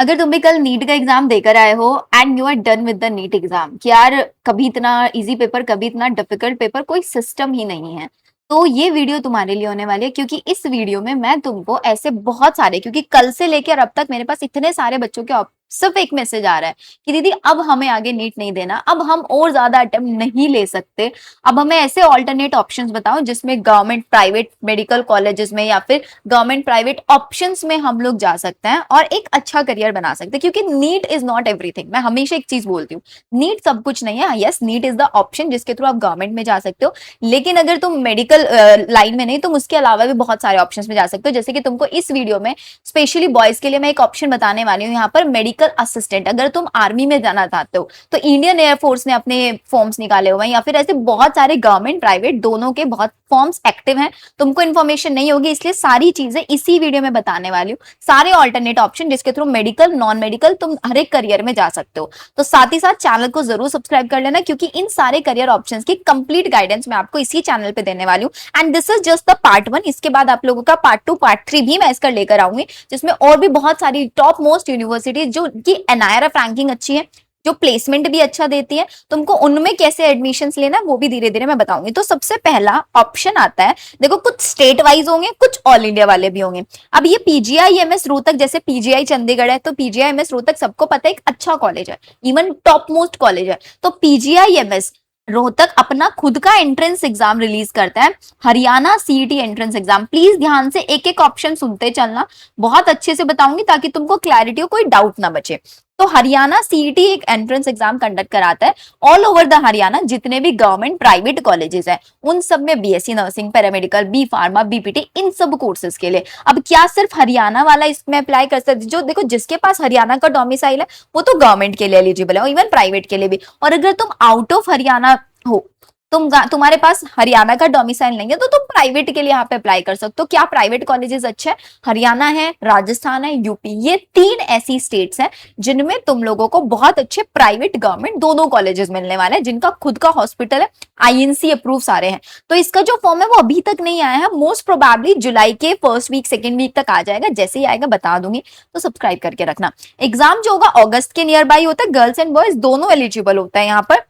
अगर तुम भी कल नीट का एग्जाम देकर आए हो and you are done with the NEET exam कि यार कभी इतना इजी पेपर कभी इतना डिफिकल्ट पेपर कोई सिस्टम ही नहीं है, तो ये वीडियो तुम्हारे लिए होने वाली है। क्योंकि इस वीडियो में मैं तुमको ऐसे बहुत सारे, क्योंकि कल से लेकर अब तक मेरे पास इतने सारे बच्चों के सिर्फ एक मैसेज आ रहा है कि दीदी अब हमें आगे नीट नहीं देना, अब हम और ज्यादा अटेम्प्ट नहीं ले सकते, अब हमें ऐसे ऑल्टरनेट ऑप्शंस बताओ जिसमें गवर्नमेंट प्राइवेट मेडिकल कॉलेजेस में या फिर गवर्नमेंट प्राइवेट ऑप्शंस में हम लोग जा सकते हैं और एक अच्छा करियर बना सकते हैं। क्योंकि नीट इज नॉट एवरीथिंग। मैं हमेशा एक चीज बोलती हूँ, नीट सब कुछ नहीं है। Yes, NEET is the option जिसके थ्रू आप गवर्नमेंट में जा सकते हो, लेकिन अगर तुम मेडिकल लाइन में नहीं, तुम उसके अलावा भी बहुत सारे ऑप्शंस में जा सकते हो। जैसे कि तुमको इस वीडियो में स्पेशली बॉयज के लिए मैं एक ऑप्शन बताने वाली हूँ यहाँ पर, मेडिकल असिस्टेंट। अगर तुम आर्मी में जाना चाहते हो तो इंडियन एयरफोर्स ने अपने फॉर्म्स निकाले हुए हैं, या फिर ऐसे बहुत सारे गवर्नमेंट प्राइवेट दोनों के बहुत फॉर्म्स एक्टिव हैं। तुमको इन्फॉर्मेशन नहीं होगी, इसलिए सारी चीजें इसी वीडियो में बताने वाली हूँ, सारे ऑल्टरनेट ऑप्शन जिसके थ्रू मेडिकल नॉन मेडिकल तुम हर एक करियर में जा सकते हो। तो साथ ही साथ चैनल को जरूर सब्सक्राइब कर लेना, क्योंकि इन सारे करियर ऑप्शंस की कंप्लीट गाइडेंस मैं आपको इसी चैनल पे देने वाली हूँ। And this is just the part 1। इसके बाद आप लोगों का पार्ट 2 पार्ट 3 भी मैं इसका लेकर आऊंगी, जिसमें और भी बहुत सारी टॉप मोस्ट यूनिवर्सिटीज जो की एनआईआरएफ रैंकिंग अच्छी है, जो प्लेसमेंट भी अच्छा देती है, तुमको उनमें कैसे एडमिशंस लेना है वो भी धीरे धीरे मैं बताऊंगी। तो सबसे पहला ऑप्शन आता है, देखो कुछ स्टेट वाइज होंगे, कुछ ऑल इंडिया वाले भी होंगे। अब ये पीजीआईएमएस रोहतक, जैसे पीजीआई चंडीगढ़ है तो पीजीआईएमएस रोहतक सबको पता है एक अच्छा कॉलेज है, इवन टॉप मोस्ट कॉलेज है। तो पीजीआईएमएस रोहतक अपना खुद का एंट्रेंस एग्जाम रिलीज करता है, Haryana CET entrance exam. Please ध्यान से एक एक ऑप्शन सुनते चलना, बहुत अच्छे से बताऊंगी ताकि तुमको क्लैरिटी हो, कोई डाउट ना बचे। तो हरियाणा सीईटी एक एंट्रेंस एग्जाम कंडक्ट कराता है ऑल ओवर द हरियाणा, जितने भी गवर्नमेंट प्राइवेट कॉलेजेस हैं उन सब में, BSc nursing, paramedical, B pharma, BPT, इन सब कोर्सेज के लिए। अब क्या सिर्फ हरियाणा वाला इसमें अप्लाई कर सकते, जो देखो जिसके पास हरियाणा का डोमिसाइल है वो तो गवर्नमेंट के लिए एलिजिबल है, इवन प्राइवेट के लिए भी। और अगर तुम आउट ऑफ हरियाणा हो, तुम्हारे पास हरियाणा का डोमिसाइल नहीं है, तो तुम प्राइवेट के लिए यहाँ पे अप्लाई कर सकते हो। क्या प्राइवेट कॉलेजेस अच्छे हैं? हरियाणा है, राजस्थान है, यूपी, ये 3 ऐसी स्टेट्स हैं जिनमें तुम लोगों को बहुत अच्छे प्राइवेट गवर्नमेंट दोनों कॉलेजेस मिलने वाले हैं, जिनका खुद का हॉस्पिटल है, आईएनसी अप्रूव सारे हैं। तो इसका जो फॉर्म है वो अभी तक नहीं आया है, मोस्ट प्रोबेबली जुलाई के फर्स्ट वीक सेकेंड वीक तक आ जाएगा। जैसे ही आएगा बता दूंगी, तो सब्सक्राइब करके रखना। एग्जाम जो होगा अगस्त के नियर बाई होता है, गर्ल्स एंड बॉयज दोनों एलिजिबल होता है। यहाँ पर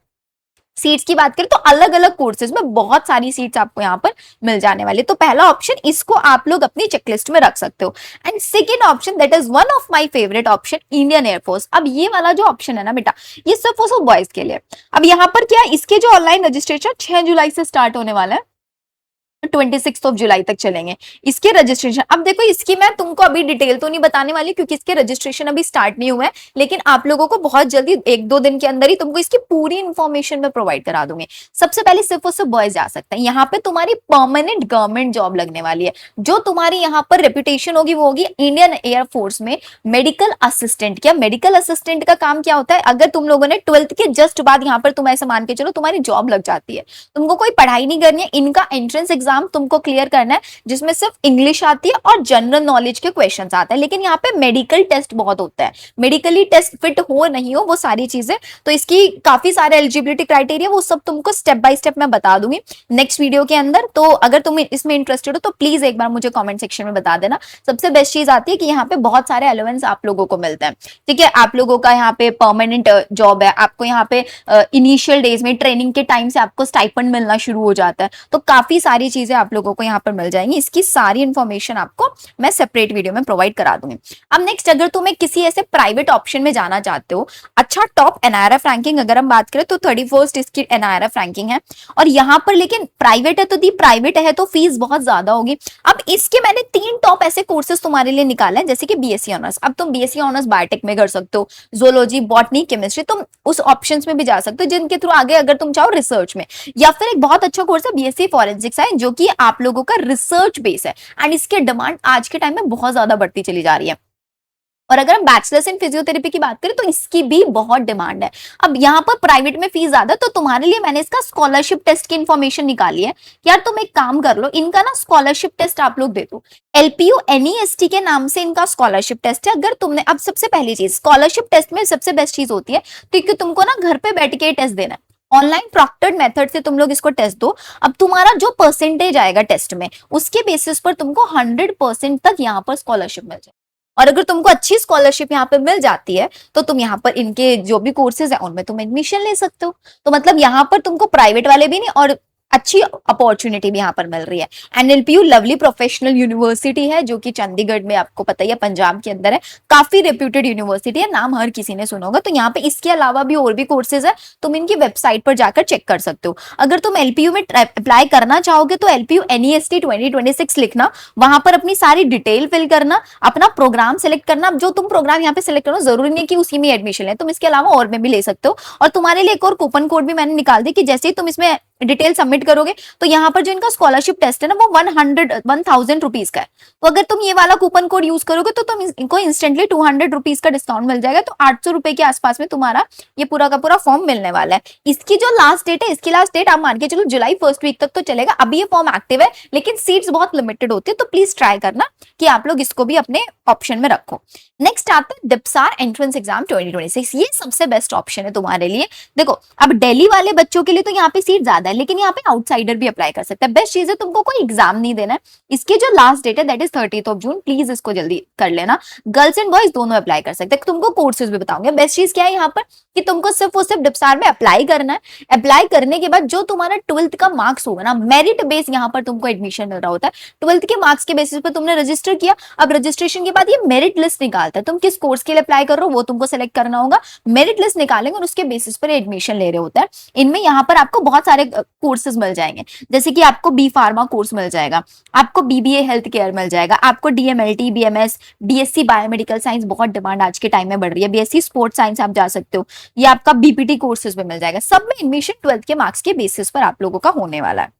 सीट्स की बात करें तो अलग अलग कोर्सेज में बहुत सारी सीट्स आपको यहाँ पर मिल जाने वाली। तो पहला ऑप्शन, इसको आप लोग अपनी चेकलिस्ट में रख सकते हो। And second option, that is one of my favourite option, Indian air force. अब ये वाला जो ऑप्शन है ना बेटा, ये सिर्फ बॉयज के लिए। अब यहाँ पर क्या, इसके जो ऑनलाइन रजिस्ट्रेशन 6 जुलाई से स्टार्ट होने वाला है, 26 ऑफ जुलाई तक चलेंगे इसके रजिस्ट्रेशन। अब देखो इसकी मैं तुमको अभी डिटेल तो नहीं बताने वाली, क्योंकि इसके रजिस्ट्रेशन अभी स्टार्ट नहीं हुए हैं, लेकिन आप लोगों को बहुत जल्दी 1-2 दिन के अंदर ही तुमको इसकी पूरी इंफॉर्मेशन में प्रोवाइड करा दूंगी। सबसे पहले सिर्फ और सिर्फ बॉयज जा सकते हैं। यहाँ पे तुम्हारी परमानेंट गवर्नमेंट जॉब लगने वाली है, जो तुम्हारी यहाँ पर रेपुटेशन होगी वो होगी इंडियन एयरफोर्स में मेडिकल असिस्टेंट। क्या मेडिकल असिस्टेंट का काम क्या होता है? अगर तुम लोगों ने 12th के जस्ट बाद यहाँ पर तुम ऐसे मान के चलो तुम्हारी जॉब लग जाती है, तुमको कोई पढ़ाई नहीं करनी है, इनका एंट्रेंस एग्जाम तुमको क्लियर करना है, जिसमें सिर्फ इंग्लिश आती है और जनरल नॉलेज के क्वेश्चंस आते हैं। लेकिन यहाँ पे मेडिकल टेस्ट बहुत होता है, मेडिकली टेस्ट फिट हो नहीं हो वो सारी चीजें, तो इसकी काफी सारे एलिजिबिलिटी क्राइटेरिया वो सब तुमको स्टेप बाय स्टेप मैं बता दूंगी नेक्स्ट वीडियो के अंदर। तो अगर तुम इसमें इंटरेस्टेड हो तो प्लीज एक बार मुझे कॉमेंट सेक्शन में बता देना। सबसे बेस्ट चीज आती है कि यहाँ पे बहुत सारे अलाउंस आप लोगों को मिलते हैं, ठीक है। आप लोगों का यहाँ पे परमानेंट जॉब है, आपको यहाँ पे इनिशियल डेज में ट्रेनिंग के टाइम से आपको स्टाइपेंड मिलना शुरू हो जाता है, तो काफी सारी चीजें आप लोगों को यहाँ पर मिल जाएंगी। इसकी सारी इंफॉर्मेशन आपको मैं सेपरेट वीडियो में प्रोवाइड करा दूंगी। अब नेक्स्ट, अगर तुम्हें किसी ऐसे प्राइवेट ऑप्शन में जाना चाहते हो, अच्छा टॉप एनआईआरएफ रैंकिंग अगर हम बात करें तो 31st इसकी एनआईआरएफ रैंकिंग है, और यहाँ पर लेकिन प्राइवेट है तो दी प्राइवेट है तो फीस बहुत ज्यादा होगी। अब इसके मैंने 3 टॉप ऐसे कोर्सेज तुम्हारे लिए निकाले हैं, जैसे कि बीएससी ऑनर्स। अब तुम बीएससी ऑनर्स बायोटेक में कर सकते हो, जोलॉजी, बॉटनी, केमिस्ट्री, तुम उस ऑप्शंस में भी जा सकते हो जिनके थ्रू आगे अगर तुम चाहो रिसर्च में। या फिर एक बहुत अच्छा कोर्स है बीएससी फॉरेंसिक्स है, जो कि आप लोगों का रिसर्च बेस है, एंड इसके डिमांड आज के टाइम में बहुत ज्यादा बढ़ती चली जा रही है। और अगर हम बैचलर्स इन फिजियोथेरेपी की बात करें तो इसकी भी बहुत डिमांड है। अब यहाँ पर प्राइवेट में फीस ज्यादा, तो तुम्हारे लिए मैंने इसका स्कॉलरशिप टेस्ट की इन्फॉर्मेशन निकाली है। यार तुम एक काम कर लो, इनका ना स्कॉलरशिप टेस्ट आप लोग दे दो, एलपीयू एनईएसटी के नाम से इनका स्कॉलरशिप टेस्ट है। अगर तुमने, अब सबसे पहली चीज स्कॉलरशिप टेस्ट में सबसे बेस्ट चीज होती है क्योंकि तुमको ना घर पे बैठ के टेस्ट देना है, ऑनलाइन प्रॉक्टर्ड मेथड से तुम लोग इसको टेस्ट दो। अब तुम्हारा जो परसेंटेज आएगा टेस्ट में, उसके बेसिस पर तुमको 100% तक यहाँ पर स्कॉलरशिप मिल जाए। और अगर तुमको अच्छी स्कॉलरशिप यहाँ पे मिल जाती है तो तुम यहाँ पर इनके जो भी कोर्सेज है उनमें तुम एडमिशन ले सकते हो। तो मतलब यहाँ पर तुमको प्राइवेट वाले भी नहीं और अच्छी अपॉर्चुनिटी भी यहाँ पर मिल रही है। एनएलपीयू लवली प्रोफेशनल यूनिवर्सिटी है जो कि चंडीगढ़ में आपको पता ही है, पंजाब के अंदर है, काफी रेप्यूटेड यूनिवर्सिटी है, नाम हर किसी ने सुना होगा। तो यहाँ पे इसके अलावा भी और भी कोर्सेज है, तुम इनकी वेबसाइट पर जाकर चेक कर सकते हो। अगर तुम एलपीयू में अप्लाई करना चाहोगे तो एलपीयू एनईएसटी 2026 लिखना, वहां पर अपनी सारी डिटेल फिल करना, अपना प्रोग्राम सेलेक्ट करना। जो तुम प्रोग्राम यहाँ पे सिलेक्ट करो जरूरी नहीं कि उसी में एडमिशन ले, तुम इसके अलावा और में भी ले सकते हो। और तुम्हारे लिए एक और कूपन कोड भी मैंने निकाल दी कि जैसे ही तुम इसमें डिटेल सबमिट करोगे तो यहाँ पर जो इनका स्कॉलरशिप टेस्ट है ना वो 1000 रुपीज का है। तो अगर तुम ये वाला कूपन कोड यूज करोगे तो तुम इनको इंस्टेंटली 200 रुपीज का डिस्काउंट मिल जाएगा। तो 800 रुपए के आसपास में तुम्हारा ये पूरा का पूरा फॉर्म मिलने वाला है। इसकी जो लास्ट डेट है, इसकी लास्ट डेट आप मान के चलो जुलाई फर्स्ट वीक तक तो चलेगा। अभी ये फॉर्म एक्टिव है लेकिन सीट्स बहुत लिमिटेड होती है, तो प्लीज ट्राई करना कि आप लोग इसको भी अपने ऑप्शन में रखो। नेक्स्ट आता है डिप्सार एंट्रेंस एग्जाम 2026। ये सबसे बेस्ट ऑप्शन है तुम्हारे लिए। देखो अब दिल्ली वाले बच्चों के लिए तो यहाँ पे सीट ज्यादा है, लेकिन यहाँ पे आउटसाइडर भी अप्लाई कर सकता है। बेस्ट चीज है तुमको कोई एग्जाम नहीं देना है। इसकी जो लास्ट डेट है दैट इज 30 जून, प्लीज इसको जल्दी कर लेना। गर्ल्स एंड बॉयज दोनों अप्लाई कर सकते हैं। तुमको कोर्सेज भी बताऊंगे। बेस्ट चीज क्या है यहाँ पर कि तुमको सिर्फ और सिर्फ डिप्सार में अप्लाई करना है। अप्लाई करने के बाद जो तुम्हारा 12th का मार्क्स होगा ना, मेरिट बेस यहाँ पर तुमको एडमिशन मिल रहा होता है। 12th के मार्क्स के बेसिस पे तुमने रजिस्टर किया, अब रजिस्ट्रेशन के बाद ये मेरिट लिस्ट निकालता है। तुम किस कोर्स के लिए अप्लाई कर रहे हो वो तुमको सेलेक्ट करना होगा। मेरिट लिस्ट निकालेंगे और उसके बेसिस पर एडमिशन ले रहे होता है। इनमें यहाँ पर आपको बहुत सारे कोर्सेज मिल जाएंगे, जैसे कि आपको बी फार्मा कोर्स मिल जाएगा, आपको बीबीए हेल्थ केयर मिल जाएगा, आपको DMLT, BMS, BSc biomedical science, बहुत डिमांड आज के टाइम में बढ़ रही है, बीएससी स्पोर्ट्स साइंस आप जा सकते हो, ये आपका बीपीटी कोर्सेज में मिल जाएगा। सब में एडमिशन 12th के मार्क्स के बेसिस पर आप लोगों का होने वाला है।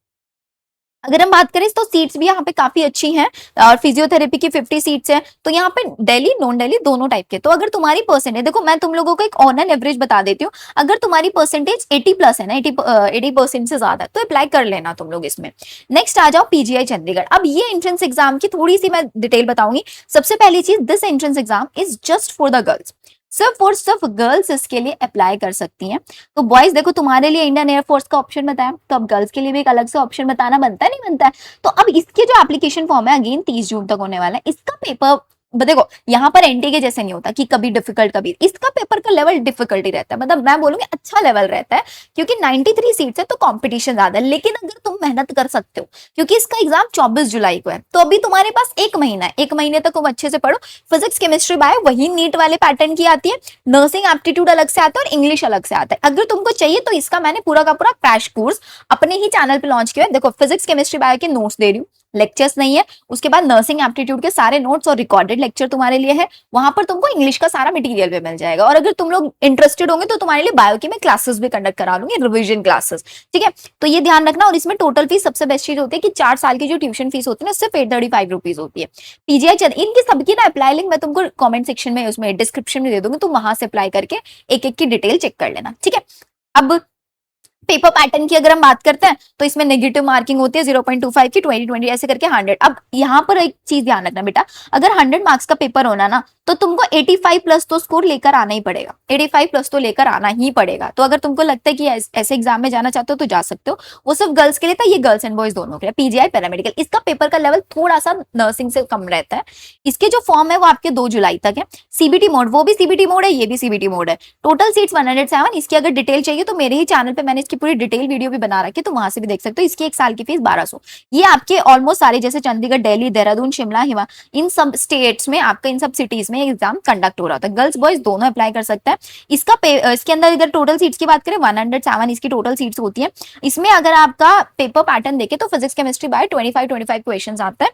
अगर हम बात करें तो सीट्स भी यहाँ पे काफी अच्छी हैं और फिजियोथेरेपी की 50 सीट्स हैं। तो यहाँ पे दिल्ली नॉन दिल्ली दोनों टाइप के। तो अगर तुम्हारी परसेंटेज, देखो मैं तुम लोगों को एक ऑन एन एवरेज बता देती हूँ, अगर तुम्हारी परसेंटेज 80 प्लस है ना, 80% से ज्यादा, तो अप्लाई कर लेना तुम लोग इसमें। नेक्स्ट आ जाओ पीजीआई चंडीगढ़। अब ये एंट्रेंस एग्जाम की थोड़ी सी मैं डिटेल बताऊंगी। सबसे पहली चीज, this entrance exam is just for the girls. सिर्फ और सिर्फ गर्ल्स इसके लिए अप्लाई कर सकती हैं। तो बॉयज देखो तुम्हारे लिए इंडियन एयरफोर्स का ऑप्शन बताया, तो अब गर्ल्स के लिए भी एक अलग से ऑप्शन बताना बनता है, नहीं बनता है? तो अब इसके जो एप्लीकेशन फॉर्म है अगेन 30 जून तक होने वाला है। इसका पेपर देखो यहाँ पर एनटी के जैसे नहीं होता कि कभी डिफिकल्ट कभी, इसका पेपर का लेवल डिफिकल्टी रहता है, मतलब मैं बोलूंगी अच्छा लेवल रहता है, क्योंकि 93 सीट्स है तो कंपटीशन ज्यादा है। लेकिन अगर तुम मेहनत कर सकते हो, क्योंकि इसका एग्जाम 24 जुलाई को है, तो अभी तुम्हारे पास 1 महीना है, 1 महीने तक तुम अच्छे से पढ़ो। फिजिक्स केमिस्ट्री बायो वही नीट वाले पैटर्न की आती है, नर्सिंग एप्टीट्यूड अलग से आता है और इंग्लिश अलग से आता है। अगर तुमको चाहिए तो इसका मैंने पूरा का पूरा क्रैश कोर्स अपने ही चैनल पे लॉन्च किया है। देखो फिजिक्स केमिस्ट्री बायो के नोट्स दे रही हूँ, लेक्चर्स नहीं है। उसके बाद नर्सिंग एप्टीट्यूड के सारे नोट्स और रिकॉर्डेड लेक्चर तुम्हारे लिए है। वहां पर तुमको इंग्लिश का सारा मटेरियल भी मिल जाएगा। और अगर तुम लोग इंटरेस्टेड होंगे तो तुम्हारे लिए बायो की मैं क्लासेस भी कंडक्ट करा लूंगी, रिवीजन क्लासेस, ठीक है? तो ये ध्यान रखना। और इसमें टोटल फीस सबसे बेस्ट चीज होती है कि 4 साल की जो ट्यूशन फीस होती है ना, सिर्फ 835 रुपीज होती है। पीजीआई इनकी सबकी ना अप्लाई लिंक मैं तुमको कॉमेंट सेक्शन में, उसमें डिस्क्रिप्शन में दे दूंगी, तुम वहां से अप्लाई करके एक एक की डिटेल चेक कर लेना, ठीक है? अब पेपर पैटर्न की अगर हम बात करते हैं तो इसमें नेगेटिव मार्किंग होती है 0.25 की, 20 ऐसे करके 100। अब यहाँ पर एक चीज ध्यान रखना बेटा, अगर 100 मार्क्स का पेपर होना ना तो तुमको 85 प्लस तो स्कोर लेकर आना ही पड़ेगा, 85 प्लस तो लेकर आना ही पड़ेगा। तो अगर तुमको लगता है कि ऐसे एग्जाम में जाना चाहते हो तो जा सकते हो। वो सिर्फ गर्ल्स के लिए था, ये गर्ल्स एंड बॉयज दोनों के लिए। पीजीआई पैरामेडिकल, इसका पेपर का लेवल थोड़ा सा नर्सिंग से कम रहता है। इसके जो फॉर्म है वो आपके 2 जुलाई तक है। सीबीटी मोड, वो भी सीबीटी मोड है, ये भी सीबीटी मोड है। Total seats 107। इसकी अगर डिटेल चाहिए तो मेरे ही चैनल पे मैंने इसकी पूरी डिटेल वीडियो भी बना रखी है, तो वहां से भी देख सकते हो। इसकी 1 साल की फीस 1200। ये आपके ऑलमोस्ट सारे, जैसे चंडीगढ़, दिल्ली, देहरादून, शिमला, हिमा, इन सब स्टेट्स में, आपका इन सब सिटीज में एग्जाम कंडक्ट हो रहा था। गर्ल्स बॉयज दोनों अप्लाई कर सकता है। इसके अंदर अगर टोटल सीट्स की बात करें 107 इसकी टोटल सीट्स होती है। इसमें अगर आपका पेपर पैटर्न देखे तो फिजिक्स केमिस्ट्री बाय 25 क्वेश्चन आता है,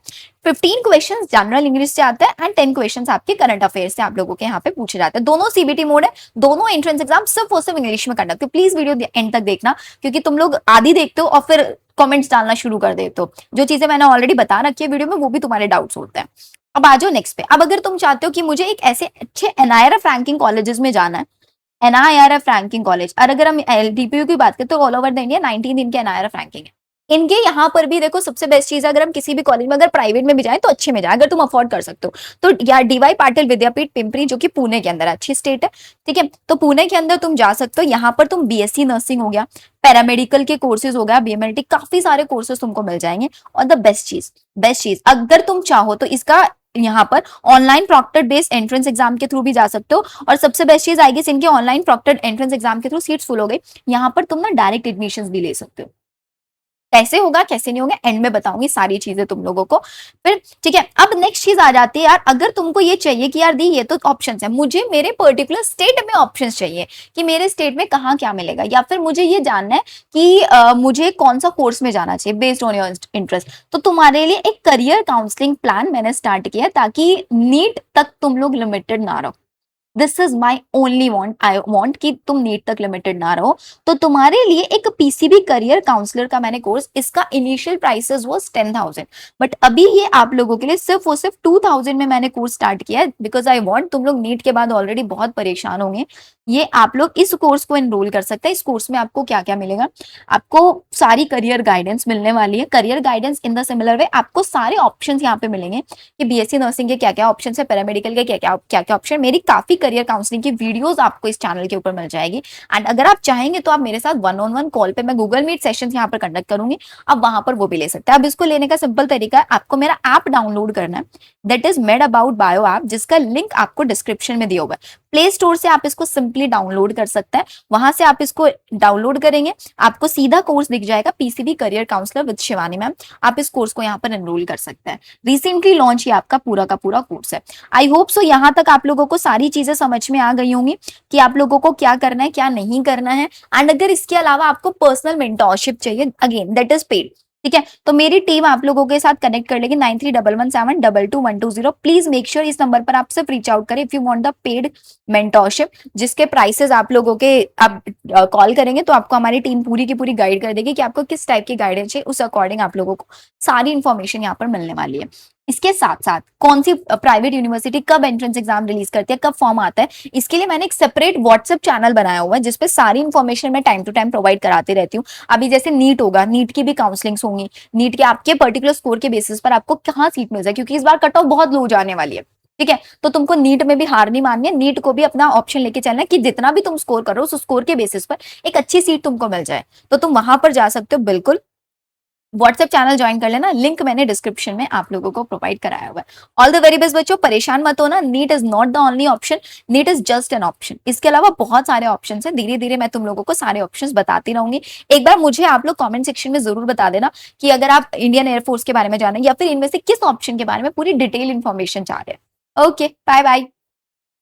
15 क्वेश्चन जनरल इंग्लिश से आता है एंड 10 क्वेश्चन आपके करंट अफेयर्स से आप लोगों के यहाँ पे पूछे जाते हैं। दोनों सीबीटी मोड है, दोनों एंट्रेंस एग्जाम सिर्फ और सिर्फ इंग्लिश में कंडक्ट। प्लीज वीडियो एंड तक देखना, क्योंकि तुम लोग आधी देखते हो और फिर कमेंट्स डालना शुरू कर देते हो। जो चीजें मैंने ऑलरेडी बता रखी है वीडियो में वो भी तुम्हारे डाउट्स होते हैं। अब आ जाओ नेक्स्ट पे। अब अगर तुम चाहते हो कि मुझे एक ऐसे अच्छे एनआईआरएफ रैंकिंग कॉलेजेस में जाना है, एनआईआरएफ रैंकिंग कॉलेज, और अगर हम एलडीपीयू की बात करें तो ऑल ओवर द इंडिया 19 इनके एनआईआरएफ रैंकिंग है। इनके यहाँ पर भी देखो सबसे बेस्ट चीज है, अगर हम किसी भी कॉलेज में अगर प्राइवेट में भी जाए तो अच्छे में जाए, अगर तुम अफोर्ड कर सकते हो तो। या डीवाई पाटिल विद्यापीठ पिंपरी, जो कि पुणे के अंदर अच्छी स्टेट है, ठीक है? तो पुणे के अंदर तुम जा सकते हो। यहाँ पर तुम बीएससी नर्सिंग हो गया, पैरामेडिकल के कोर्सेज हो गया, बीएमएलटी, काफी सारे कोर्सेज तुमको मिल जाएंगे। और द बेस्ट चीज अगर तुम चाहो तो इसका यहाँ पर online proctored based entrance exam के थ्रू भी जा सकते हो। और सबसे बेस्ट चीज आएगी, इनके ऑनलाइन प्रॉक्टेड एंट्रेंस एग्जाम के थ्रू सीट्स फुल हो गई, यहाँ पर तुम ना डायरेक्ट एडमिशन भी ले सकते हो। कैसे होगा कैसे नहीं होगा एंड में बताऊंगी सारी चीजें तुम लोगों को। फिर ठीक है, अब नेक्स्ट चीज आ जाती है यार, अगर तुमको ये चाहिए कि यार दी ये तो ऑप्शंस है, मुझे मेरे पर्टिकुलर स्टेट में ऑप्शंस चाहिए कि मेरे स्टेट में कहाँ क्या मिलेगा, या फिर मुझे ये जानना है कि मुझे कौन सा कोर्स में जाना चाहिए बेस्ड ऑन योर इंटरेस्ट, तो तुम्हारे लिए एक करियर काउंसलिंग प्लान मैंने स्टार्ट किया ताकि नीट तक तुम लोग लिमिटेड ना रहो। This is my only want, I want कि तुम नीट तक लिमिटेड ना रहो। तो तुम्हारे लिए एक पीसीबी करियर काउंसलर का मैंने कोर्स, इसका इनिशियल प्राइसेस वाज 10,000, बट अभी ये आप लोगों के लिए सिर्फ और सिर्फ 2,000 में मैंने कोर्स स्टार्ट किया है, बिकॉज आई वॉन्ट, तुम लोग नीट के बाद ऑलरेडी बहुत परेशान होंगे। ये आप लोग इस कोर्स को एनरोल कर सकते हैं। इस कोर्स में आपको क्या क्या मिलेगा, आपको सारी करियर गाइडेंस मिलने वाली है। Career guidance in the similar way आपको सारे ऑप्शंस यहाँ पे मिलेंगे कि बीएससी नर्सिंग के क्या क्या ऑप्शन है, पैरामेडिकल के क्या क्या ऑप्शन। मेरी काफी करियर काउंसलिंग की वीडियोस आपको इस चैनल के ऊपर मिल जाएगी। एंड अगर आप चाहेंगे तो आप मेरे साथ 1-on-1 कॉल पे, मैं गूगल मीट सेशन यहाँ पर कंडक्ट करूंगी, आप वहां पर वो भी ले सकते हैं। अब इसको लेने का सिंपल तरीका है, आपको मेरा ऐप डाउनलोड करना है, that is made about bio app, जिसका लिंक आपको डिस्क्रिप्शन में दिया हुआ है। प्ले स्टोर से आप इसको सिंपली डाउनलोड कर सकते हैं, वहां से आप इसको डाउनलोड करेंगे, आपको सीधा कोर्स दिख जाएगा PCB career counsellor with Shivani ma'am. आप इस कोर्स को यहाँ पर एनरोल कर सकते हैं। रिसेंटली लॉन्च ये आपका पूरा का पूरा कोर्स है। आई होप सो यहाँ तक आप लोगों को सारी चीजें समझ में आ गई होंगी कि आप लोगों को क्या करना है क्या नहीं करना है। एंड अगर इसके अलावा आपको पर्सनल मेंटोरशिप चाहिए, अगेन दैट इज पेड, ठीक है, तो मेरी टीम आप लोगों के साथ कनेक्ट कर लेगी 9311722120। प्लीज मेक श्योर इस नंबर पर आप सिर्फ रीच आउट करें if you want the paid mentorship, जिसके प्राइसेस आप लोगों के आप कॉल करेंगे तो आपको हमारी टीम पूरी की पूरी गाइड कर देगी कि आपको किस टाइप की गाइडेंस चाहिए, उस अकॉर्डिंग आप लोगों को सारी इंफॉर्मेशन यहाँ पर मिलने वाली है। इसके साथ साथ कौन सी प्राइवेट यूनिवर्सिटी कब एंट्रेंस एग्जाम रिलीज करती है, कब फॉर्म आता है, इसके लिए मैंने एक सेपरेट व्हाट्सएप चैनल बनाया हुआ है जिसपे सारी इंफॉर्मेशन मैं टाइम टू टाइम प्रोवाइड कराती रहती हूँ। अभी जैसे नीट होगा, नीट की भी काउंसलिंग्स होंगी, नीट के आपके पर्टिकुलर स्कोर के बेसिस पर आपको कहाँ सीट मिल जाए, क्योंकि इस बार कट ऑफ बहुत लो जाने वाली है, ठीक है, तो तुमको नीट में भी हार नहीं माननी है, नीट को भी अपना ऑप्शन लेके चलना है कि जितना भी तुम स्कोर करो उस स्कोर के बेसिस पर एक अच्छी सीट तुमको मिल जाए, तो तुम वहां पर जा सकते हो। बिल्कुल व्हाट्सएप चैनल ज्वाइन कर लेना, लिंक मैंने डिस्क्रिप्शन में आप लोगों को प्रोवाइड कराया हुआ है। ऑल द वेरी बेस्ट बच्चों, परेशान मत होना, NEET is not the only option, NEET is just an option. इसके अलावा बहुत सारे ऑप्शन है, धीरे धीरे मैं तुम लोगों को सारे ऑप्शन बताती रहूंगी। एक बार मुझे आप लोग कॉमेंट सेक्शन में जरूर बता देना कि अगर आप इंडियन एयरफोर्स के बारे में जाना या फिर इनमें से किस ऑप्शन के बारे में पूरी डिटेल इंफॉर्मेशन चाह रहे हैं। Okay, bye bye.